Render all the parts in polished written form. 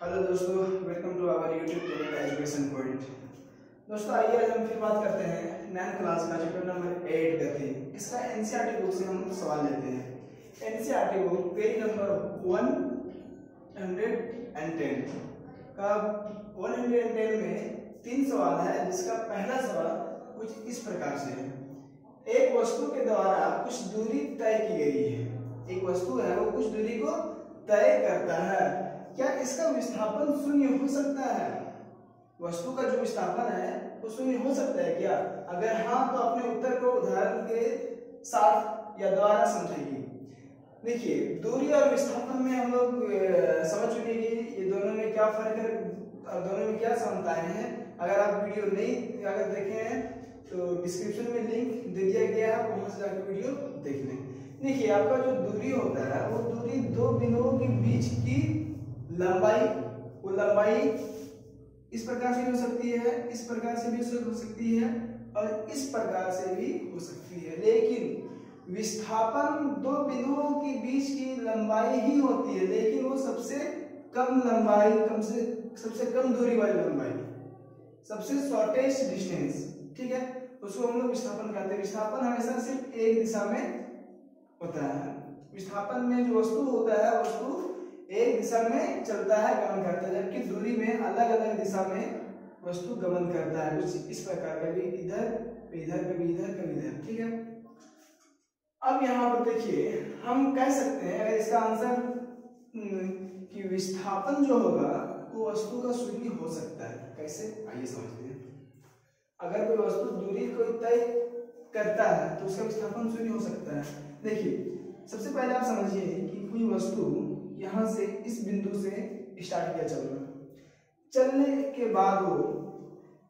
Hello दोस्तों, welcome to our YouTube channel education point. दोस्तों आइए आज हम फिर बात करते हैं 9th क्लास का चैप्टर नंबर 8 गति। इसका एनसीईआरटी बुक से हम सवाल लेते हैं। एनसीईआरटी बुक पेज नंबर 110 का 110 में 3 सवाल है, जिसका पहला सवाल कुछ इस प्रकार से है। एक वस्तु के द्वारा कुछ दूरी तय की गई है। एक वस्तु है, वो कुछ दूरी को तय करता है। क्या इसका विस्थापन शून्य हो सकता है? वस्तु का जो विस्थापन है वो शून्य हो सकता है क्या? अगर हाँ, तो अपने उत्तर को उदाहरण के साथ या द्वारा समझाइए। देखिए, दूरी और विस्थापन में हम लोग समझ चुके कि ये दोनों में क्या फर्क है और दोनों में क्या समानताएं हैं। अगर आप वीडियो नहीं अगर देखे हैं तो डिस्क्रिप्शन में लिंक दे दिया गया है, वहां से जाकर वीडियो देख लें। देखिए, आपका जो दूरी होता है वो दूरी दो बिंदुओं के बीच की लंबाई, वो लंबाई इस प्रकार से भी हो सकती है, इस प्रकार से भी हो सकती है और इस प्रकार से भी हो सकती है। लेकिन विस्थापन दो बिंदुओं के बीच की लंबाई ही होती है, लेकिन वो सबसे कम लंबाई, सबसे कम दूरी वाली लंबाई, सबसे शॉर्टेस्ट डिस्टेंस, ठीक है, उसको हम लोग विस्थापन कहते हैं। विस्थापन हमेशा सिर्फ एक दिशा में होता है। विस्थापन में जो वस्तु होता है, वस्तु एक दिशा में चलता है, गमन करता है, जबकि दूरी में अलग अलग दिशा में वस्तु गमन करता है। कुछ इस प्रकार, कभी इधर, इधर, कभी इधर, कभी इधर, ठीक है। अब यहाँ पर देखिए, हम कह सकते हैं अगर इसका आंसर कि विस्थापन जो होगा वो वस्तु का शून्य हो सकता है। कैसे, आइए समझते हैं। अगर कोई वस्तु दूरी को तय करता है तो उसका विस्थापन शून्य हो सकता है। देखिए, सबसे पहले आप समझिए कि कोई वस्तु यहां से इस बिंदु से स्टार्ट किया चलने के बाद वो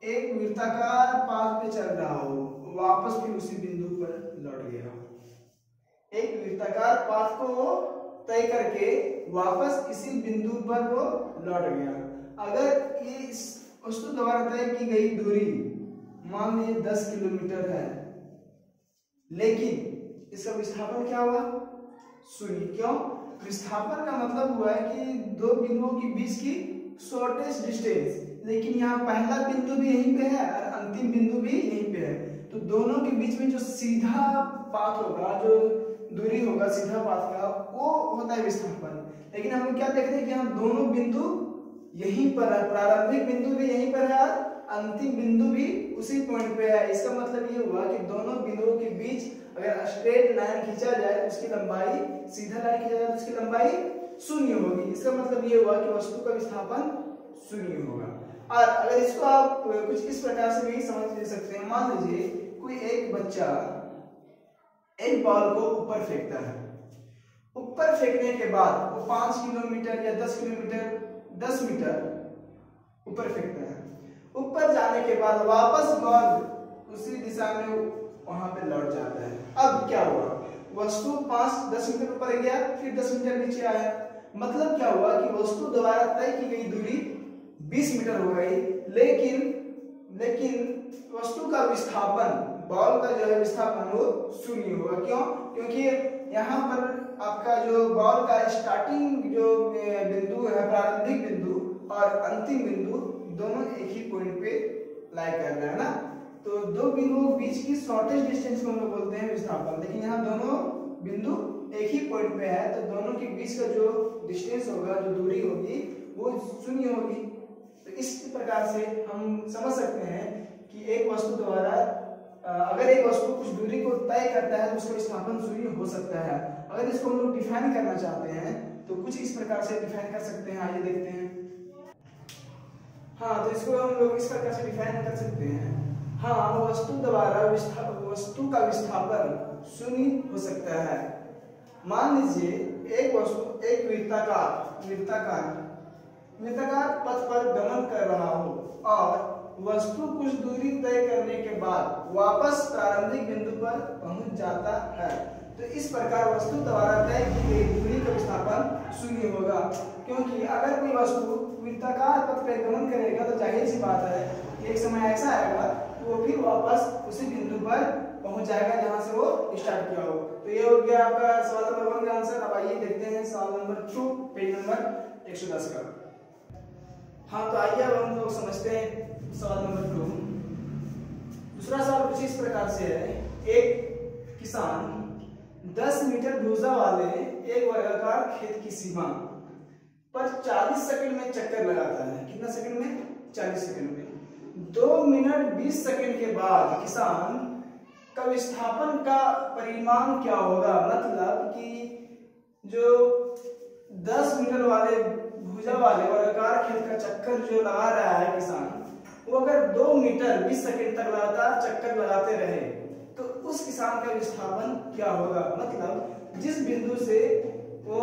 एक वृत्ताकार पाथ पे चल रहा हो, वापस फिर उसी बिंदु पर लौट गया। एक वृत्ताकार पाथ को तय करके वापस इसी बिंदु पर वो लौट गया। अगर ये इस वस्तु द्वारा तय की गई दूरी मान लीजिए 10 किलोमीटर है, लेकिन इसका विस्थापन क्या हुआ? शून्य। क्यों? विस्थापन का मतलब हुआ है कि दो बिंदुओं के बीच की शॉर्टेस्ट डिस्टेंस, लेकिन यहाँ पहला बिंदु भी यहीं पे है और अंतिम बिंदु भी यहीं पे है, तो दोनों के बीच में जो सीधा पाथ होगा, जो दूरी होगा सीधा पाथ का, वो होता है विस्थापन। लेकिन हम लोग क्या देख रहे हैं कि यहाँ दोनों बिंदु यहीं पर है, प्रारंभिक बिंदु भी यहीं पर है, अंतिम बिंदु भी उसी पॉइंट पे है। इसका मतलब ये हुआ कि दोनों बिंदुओं के बीच अगर स्ट्रेट लाइन खींचा जाए तो उसकी लंबाई, सीधा लाइन खींचा जाए तो उसकी लंबाई शून्य होगी। इसका मतलब ये हुआ कि वस्तु का विस्थापन शून्य होगा। और अगर इसको आप कुछ इस प्रकार से भी समझ ले सकते हैं। मान लीजिए कोई एक बच्चा एक बॉल को ऊपर फेंकता है। ऊपर फेंकने के बाद वो 5 किलोमीटर या 10 किलोमीटर, 10 मीटर ऊपर फेंकता है। ऊपर जाने के बाद वापस बॉल उसी दिशा में वहां पे लौट जाता है। अब क्या हुआ? वस्तु 5-10 मीटर ऊपर गया, फिर 10 मीटर नीचे आया। मतलब क्या हुआ कि वस्तु द्वारा तय की गई दूरी 20 मीटर हो गई, लेकिन वस्तु का विस्थापन, बॉल का जो है विस्थापन, वो शून्य होगा। क्यों? क्योंकि यहाँ पर आपका जो बॉल का स्टार्टिंग जो बिंदु है, प्रारंभिक बिंदु और अंतिम बिंदु, दोनों एक ही पॉइंट पे लाई कर रहे हैं ना। तो दो बिंदुओं बीच की शॉर्टेस्ट डिस्टेंस को हम लोग बोलते हैं विस्थापन। लेकिन यहाँ दोनों बिंदु एक ही पॉइंट पे है, तो दोनों के बीच का जो डिस्टेंस होगा, जो दूरी होगी, वो शून्य होगी। तो इस प्रकार से हम समझ सकते हैं कि एक वस्तु द्वारा अगर एक वस्तु कुछ दूरी को तय करता है तो उसका विस्थापन शून्य हो सकता है। अगर इसको हम लोग डिफाइन करना चाहते हैं तो कुछ इस प्रकार से डिफाइन कर सकते हैं। आइए देखते हैं। हाँ, तो इसको हम लोग इस प्रकार से डिफाइन कर सकते हैं। हाँ, वस्तु द्वारा वस्तु का विस्थापन शून्य हो सकता है। मान लीजिए एक वस्तु एक वृत्ताकार पथ पर गमन कर रहा हो और वस्तु कुछ दूरी तय करने के बाद वापस प्रारंभिक बिंदु पर पहुंच जाता है, तो इस प्रकार वस्तु द्वारा तय की गई दूरी का विस्थापन शून्य होगा। क्योंकि अगर कोई वस्तु वृत्ताकार पथ पर गमन करेगा तो जाहिर सी बात है एक समय ऐसा आएगा कि वो फिर वापस उसी बिंदु पर पहुंच जाएगा जहां से वो स्टार्ट किया हो। तो ये हो गया आपका सवाल नंबर 1 का आंसर। अब आइए देखते हैं सवाल नंबर 2, पेज नंबर 110 का। हाँ, तो आइए अब हम लोग समझते हैं सवाल नंबर 2। दूसरा सवाल कुछ इस प्रकार से है। एक किसान 10 मीटर भूजा वाले एक वर्गाकार खेत की सीमा पर 40 सेकंड में चक्कर लगाता है। कितना सेकंड में? 40 सेकंड में। 2 मिनट 20 सेकंड के बाद किसान का विस्थापन का परिमाण क्या होगा? मतलब कि जो 10 मीटर वाले भुजा वाले वर्गाकार खेत का चक्कर जो लगा रहा है किसान, वो अगर 2 मीटर 20 सेकंड तक लगातार चक्कर लगाते रहे तो उस किसान का विस्थापन क्या होगा? मतलब जिस बिंदु से वो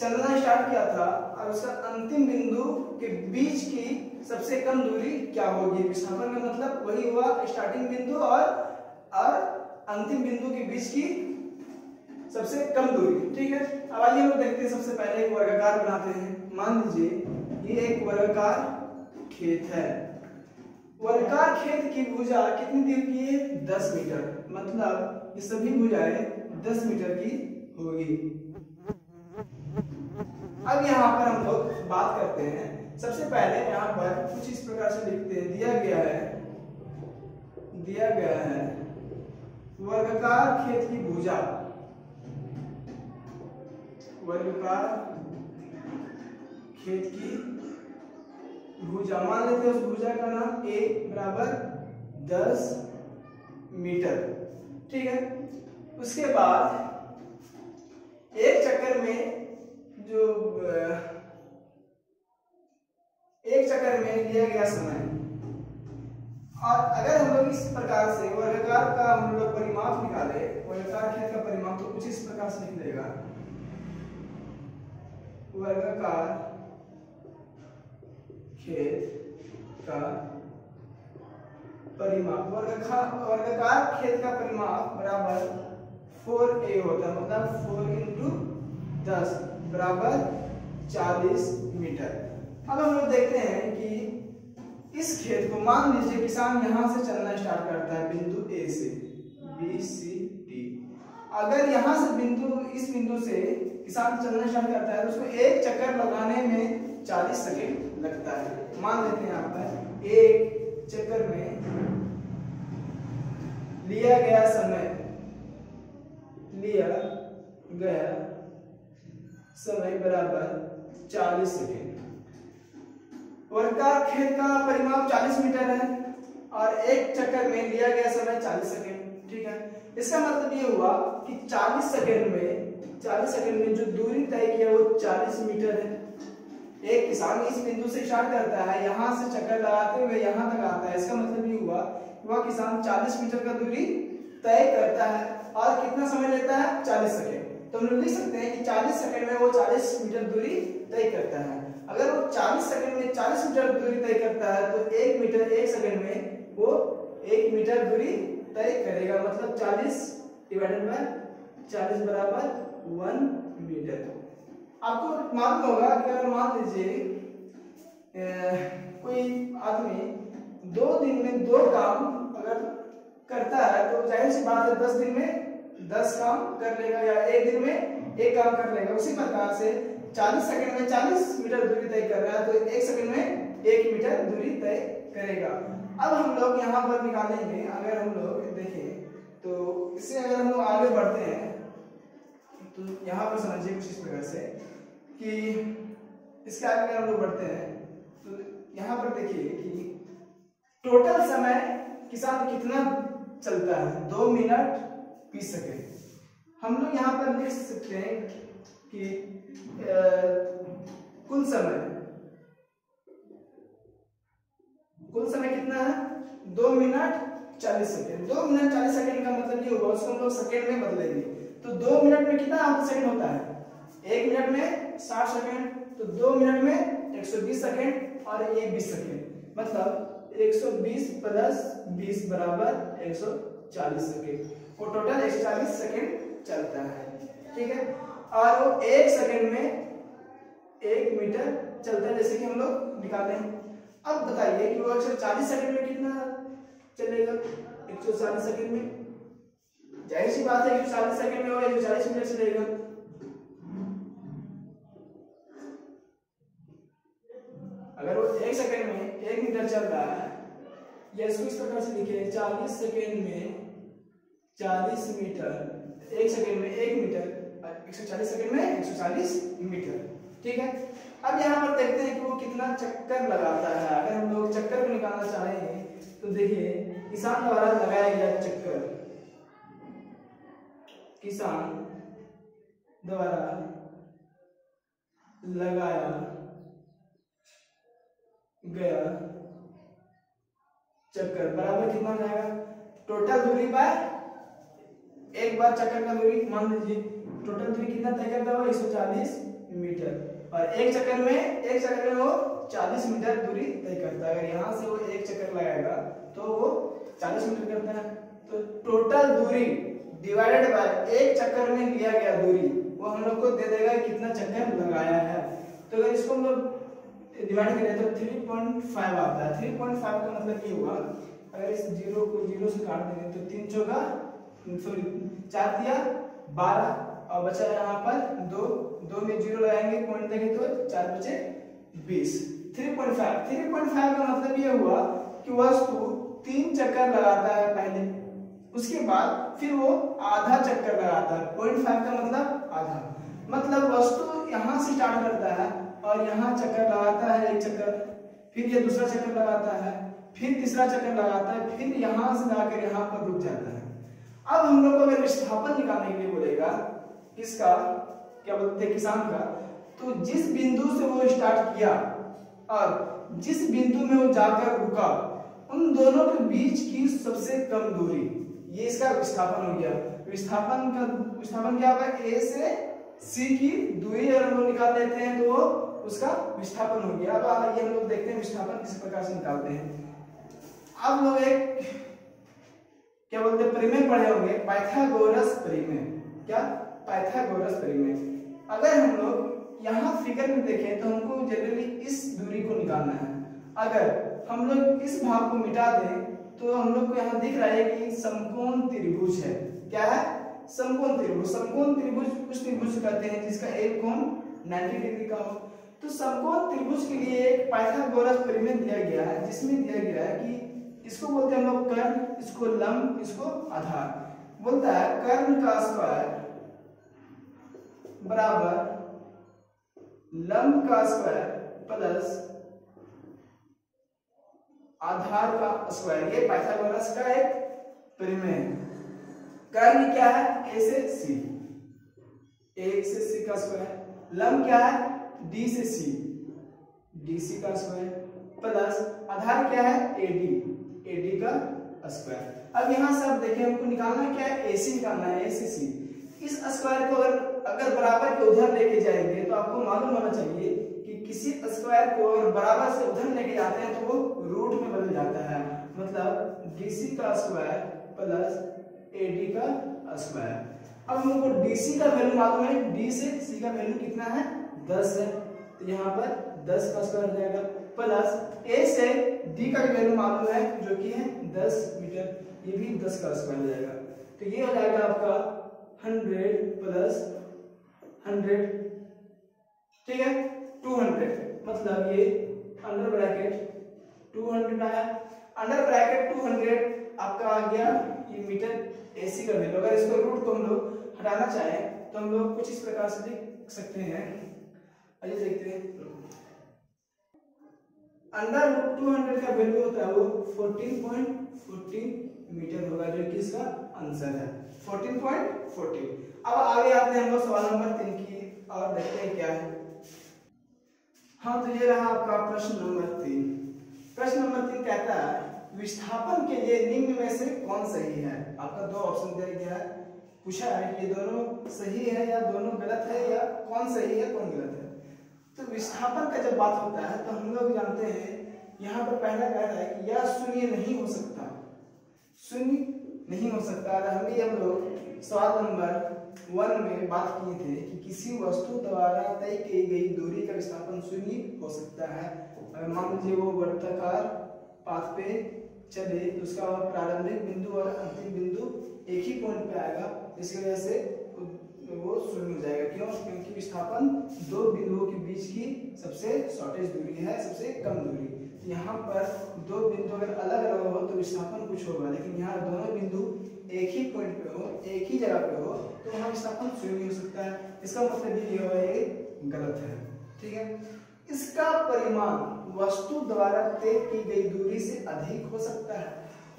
चलना स्टार्ट किया था और उसका अंतिम बिंदु के बीच की सबसे कम दूरी क्या होगी? विस्थापन का मतलब वही हुआ स्टार्टिंग बिंदु और अंतिम बिंदु के बीच की सबसे कम दूरी। ठीक है, अब आइए हम देखते हैं। सबसे पहले एक वर्गाकार बनाते हैं। मान लीजिए ये एक वर्गाकार खेत है। वर्गाकार खेत की भुजा कितनी दूर की है? 10 मीटर। मतलब ये सभी भुजाएं 10 मीटर की होगी। अब यहाँ पर हम लोग बात करते हैं। सबसे पहले यहाँ पर कुछ इस प्रकार से लिखते हैं। दिया गया है वर्गाकार खेत की भुजा, वर्गाकार खेत की भुजा, मान लेते हैं उस भुजा का नाम A बराबर 10 मीटर। ठीक है, उसके बाद एक चक्कर में लिया गया समय, और अगर हम लोग इस प्रकार से वर्गाकार का हम लोग परिमाप निकाले, वर्गाकार खेत का परिमाप, तो कुछ इस प्रकार से लिख देगा। वर्गाकार खेत का परिमाप, वर्गाकार खेत का परिमाप बराबर 4a होता है। मतलब 4 इंटू 10 बराबर 40 मीटर। अब हम लोग देखते हैं कि इस खेत को, मान लीजिए किसान यहां से चलना स्टार्ट करता है बिंदु A से, B C D। अगर यहां से इस बिंदु से किसान चलना स्टार्ट करता है तो उसको एक चक्कर लगाने में 40 सेकंड लगता है। मान लेते हैं यहाँ पर एक चक्कर में लिया गया समय बराबर 40 सेकंड। वर्गाकार खेत का परिमाप 40 मीटर है और एक चक्कर में लिया गया समय 40 सेकंड। ठीक है, इसका मतलब ये हुआ कि 40 सेकंड में जो दूरी तय की है वो 40 मीटर है। एक किसान इस बिंदु से स्टार्ट करता है, यहां से चक्कर लगाते हुए यहां तक आता है। इसका मतलब ये हुआ वह किसान 40 मीटर का दूरी तय करता है और कितना समय लेता है? 40 सेकंड। तो हम लोग लिख सकते हैं कि 40 सेकंड में वो 40 मीटर दूरी तय करता है। अगर वो 40 सेकंड में 40 मीटर दूरी तय करता है तो 1 सेकंड में वो 1 मीटर दूरी तय करेगा। मतलब 40 डिवाइडेड बाय 40 बराबर 1 मीटर। आपको मालूम होगा कि अगर मान लीजिए कोई आदमी 2 दिन में 2 काम अगर करता है तो जाहिर सी बात है 10 दिन में 10 काम कर लेगा या 1 दिन में 1 काम कर लेगा। उसी प्रकार से 40 सेकंड में 40 मीटर दूरी तय कर रहा है तो 1 सेकंड में 1 मीटर दूरी तय करेगा। अब हम लोग यहाँ पर निकालेंगे। अगर हम लोग देखें तो इससे अगर हम लोग आगे बढ़ते हैं तो यहाँ पर समझिए कुछ इस प्रकार से कि इसके आगे अगर हम लोग बढ़ते हैं तो यहाँ पर देखिए कि टोटल समय किसान कितना चलता है? 2 मिनट 20 सेकेंड। हम लोग यहाँ पर लिख सकते हैं कि कुल समय कितना है? 2 मिनट 40 सेकेंड। 2 मिनट 40 सेकेंड का मतलब ये होगा, उसको हम लोग सेकेंड में बदलेंगे। तो 2 मिनट में कितना सेकेंड होता है? 1 मिनट में 60 सेकेंड, तो 2 मिनट में 120 सेकेंड और ये 20 सेकेंड। मतलब 120 प्लस 20 बराबर 140 सेकेंड। वो टोटल 140 सेकेंड चलता है। ठीक है, और वो 1 सेकेंड में 1 मीटर चलता है, जैसे कि हम लोग निकालते हैं। अब बताइए कि वो 140 सेकेंड में कितना चलेगा? 140 सेकेंड में जाहिर सी बात है 140 सेकेंड में वो 140 मीटर चलेगा। अगर वो 1 सेकंड में 1 मीटर चल रहा है, या इसको इस प्रकार से लिखे 40 सेकंड में 40 मीटर, 1 सेकंड में 1 मीटर, 140 सेकंड में 140 मीटर। ठीक है, अब यहाँ पर देखते हैं कि वो कितना चक्कर लगाता है। अगर हम लोग चक्कर को निकालना चाहेंगे तो देखिए किसान द्वारा लगाया गया चक्कर, किसान द्वारा लगाया गया चक्कर बराबर कितना हो जाएगा, टोटल दूरी बाय एक बार चक्कर का दूरी। मान लीजिए टोटल दूरी कितना तय करता है, 140 मीटर, और एक चक्कर में वो 40 मीटर दूरी तय करता है। अगर यहाँ से वो एक चक्कर लगाएगा तो वो 40 मीटर करता है। तो टोटल दूरी डिवाइडेड बाय एक चक्कर में लिया गया दूरी, वो हम लोग को दे देगा कितना चक्कर लगाया है। तो अगर इसको हम लोग डिवाइड करें तो 3.5 आता है। 3.5 का मतलब ये हुआ, अगर इस 0 को 0 से काट देंगे तो 3 चौका 4 दिया 12, और बचा यहाँ पर 2 में 0 लगाएंगे पॉइंट देंगे तो 4 बचे 20। 3.5 का मतलब ये हुआ कि वस्तु 3 चक्कर लगाता है पहले, उसके बाद फिर वो आधा चक्कर लगाता है। 0.5 का मतलब आधा, मतलब वस्तु यहाँ से स्टार्ट करता है और यहाँ चक्कर लगाता है, एक चक्कर, फिर ये दूसरा चक्कर लगाता है, फिर तीसरा चक्कर लगाता है, फिर यहाँ से लाकर यहाँ पर रुक जाता है। अब हम लोग को अगर विस्थापन निकालने के लिए बोलेगा किसका, क्या बोलते हैं, किसान का, तो जिस बिंदु से वो स्टार्ट किया और जिस बिंदु में वो जाकर रुका, उन दोनों के बीच की सबसे कम दूरी, ये इसका विस्थापन हो गया। विस्थापन क्या होगा, ए से सी की दूरी अगर हम लोग निकाल लेते हैं तो वो उसका विस्थापन हो गया। अब आइए हम लोग देखते हैं विस्थापन किस प्रकार से निकालते हैं। अब लोग एक क्या बोलते हैं परिमेय पढ़े होंगे, पाइथागोरस परिमेय। क्या, पाइथागोरस परिमेय। अगर हम लोग यहाँ फिगर में देखें तो हमको जनरली इस दूरी को निकालना है। अगर हम लोग इस भाग को मिटा दें तो हम लोग को यहाँ दिख रहा है कि समकोण त्रिभुज है। क्या है, समकोण त्रिभुज। समकोण त्रिभुज उस त्रिभुज कहते हैं जिसका एक कोण 90 डिग्री का हो। तो समकोण त्रिभुज के लिए एक पाइथागोरस परिमेय दिया गया है, जिसमें दिया गया है कि इसको बोलते हैं हम लोग कर्ण, इसको लंब, इसको आधार। बोलता है कर्ण का स्क्वायर बराबर लंब का स्क्वायर प्लस आधार का स्क्वायर। ये पाइथागोरस का एक परिमेय है। कर्ण क्या है, a से c, a से c का स्क्वायर। लंब क्या है, d से c, dc का स्क्वायर प्लस आधार क्या है, ad का स्क्वायर। अब यहाँ से आप देखें हमको निकालना क्या है, ac निकालना है, a से c। इस स्क्वायर को अगर बराबर के उधर लेके जाएंगे तो आपको मालूम होना चाहिए कि किसी स्क्वायर को अगर बराबर से उधर लेके जाते हैं तो वो रूट में बदल जाता है। मतलब dc का स्क्वायर प्लस ad का स्क्वायर। अब हमको dc का वैल्यू मालूम है, d से c का वैल्यू कितना है, 10 है, तो यहाँ पर 10 का स्क्वायर हो जाएगा, प्लस a से d का वैल्यू मालूम है जो कि है 10 मीटर, ये भी 10 का स्क्वायर हो जाएगा। तो ये हो जाएगा आपका 100 प्लस 100, ठीक है, 200। मतलब ये अंडर ब्रैकेट 200 आया। अंडर ब्रैकेट 200 आपका आ गया ये मीटर AC का वैल्यू। अगर इसको रूट को हम लोग हटाना चाहें तो हम लोग कुछ इस प्रकार से लिख सकते हैं। आइए देखते हैं। अंडर रूट 200 का वैल्यू होता है वो 14.14 मीटर होगा, जो कि इसका आंसर है 14.14। अब आगे आते हैं हम लोग सवाल नंबर 3 की और देखते हैं क्या है। हाँ, तो ये रहा आपका प्रश्न नंबर 3। प्रश्न नंबर 3 कहता है विस्थापन के लिए निम्न में से कौन सही है। आपका 2 ऑप्शन दिया गया है, पूछा है कि ये दोनों सही है या दोनों गलत है, या कौन सही है कौन गलत है। तो विस्थापन का जब बात होता है तो हम लोग जानते हैं यहाँ पर पहला कह रहा है कि यह शून्य नहीं हो सकता, शून्य नहीं हो सकता। अभी हम लोग सवाल नंबर 1 में बात किए थे कि किसी वस्तु द्वारा तय की गई दूरी का विस्थापन शून्य हो सकता है। अगर मान लीजिए वो वर्ताकार पाथ पे चले तो उसका प्रारंभिक बिंदु और अंतिम बिंदु एक ही पॉइंट पे आएगा, इसकी वजह से तो वो शून्य हो जाएगा। क्यों? क्योंकि विस्थापन दो बिंदुओं के बीच की सबसे शॉर्टेज दूरी है, सबसे कम दूरी। तो यहाँ पर दो बिंदु अगर अलग अलग हो तो विस्थापन कुछ होगा, लेकिन यहाँ दोनों बिंदु एक ही पॉइंट पे हो, एक ही जगह पे हो, तो वहाँ विस्थापन शून्य हो सकता है। इसका मतलब ये हुआ ये गलत है। ठीक है। इसका परिमाण वस्तु द्वारा तय की गई दूरी से अधिक हो सकता है,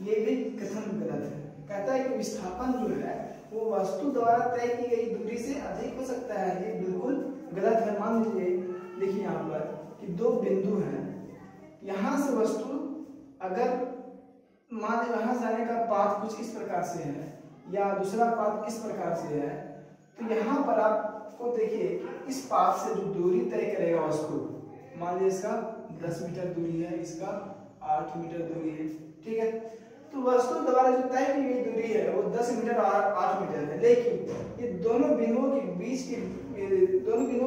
ये भी कथन गलत है। कहता है कि विस्थापन जो है वो वस्तु द्वारा तय की गई दूरी से अधिक हो सकता है, ये बिल्कुल गलत है। मान लीजिए, देखिए यहाँ पर कि दो बिंदु हैं, यहाँ से वस्तु अगर मान लीजिए यहाँ से आने का पाथ कुछ इस प्रकार से है या दूसरा पाथ इस प्रकार से है, तो यहाँ पर आपको देखिए इस पाथ से जो दूरी तय करेगा वस्तु, मान लीजिए इसका 10 मीटर दूरी है, इसका 8 मीटर दूरी है। ठीक है। तो वस्तु द्वारा जो तय की गई दूरी है वो 10 मीटर और 8 मीटर है, लेकिन ये दोनों बिंदुओं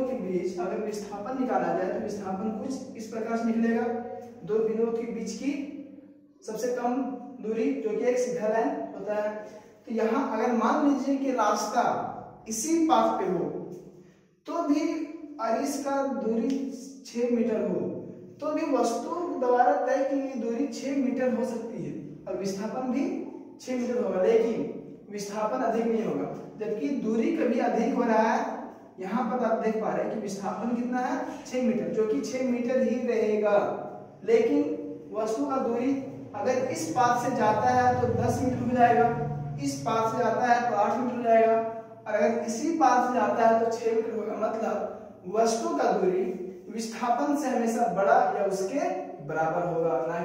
के बीच अगर विस्थापन निकाला जाए तो विस्थापन कुछ इस प्रकार से निकलेगा। दो बिंदुओं के बीच की सबसे कम दूरी जो कि एक सीधा लाइन होता है। तो यहाँ अगर मान लीजिए कि रास्ता इसी पाथ पे हो तो भी और इसका दूरी 6 मीटर हो तो भी वस्तु द्वारा तय की गई दूरी 6 मीटर हो सकती है और विस्थापन भी 6 मीटर होगा, लेकिन विस्थापन अधिक नहीं होगा। जबकि दूरी कभी अधिक हो रहा है, यहाँ पर आप देख पा रहे हैं कि विस्थापन कितना है 6 मीटर, जो कि 6 मीटर ही रहेगा, लेकिन वस्तु का दूरी अगर इस पाथ से जाता है तो 10 मीटर हो जाएगा, इस पाथ से जाता है तो 8 मीटर हो जाएगा, और अगर इसी पाथ से जाता है तो 6 मीटर होगा। मतलब वस्तु का दूरी विस्थापन से हमेशा बड़ा या उसके बराबर होगा, ना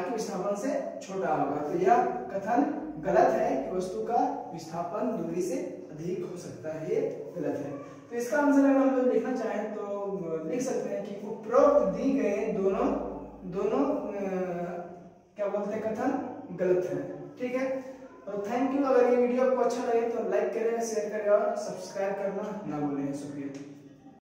कि विस्थापन से छोटा होगा। तो यह कथन गलत है कि वस्तु का विस्थापन दूरी से अधिक हो सकता है, ये गलत है। तो इसका आंसर अगर हम लोग लिखना चाहें तो लिख सकते हैं कि उपरोक्त दी गए दोनों क्या बोलते हैं कथन गलत है। ठीक है। तो थैंक यू। अगर ये वीडियो आपको अच्छा लगे तो लाइक करें, शेयर करें और सब्सक्राइब करना ना भूलें। शुक्रिया।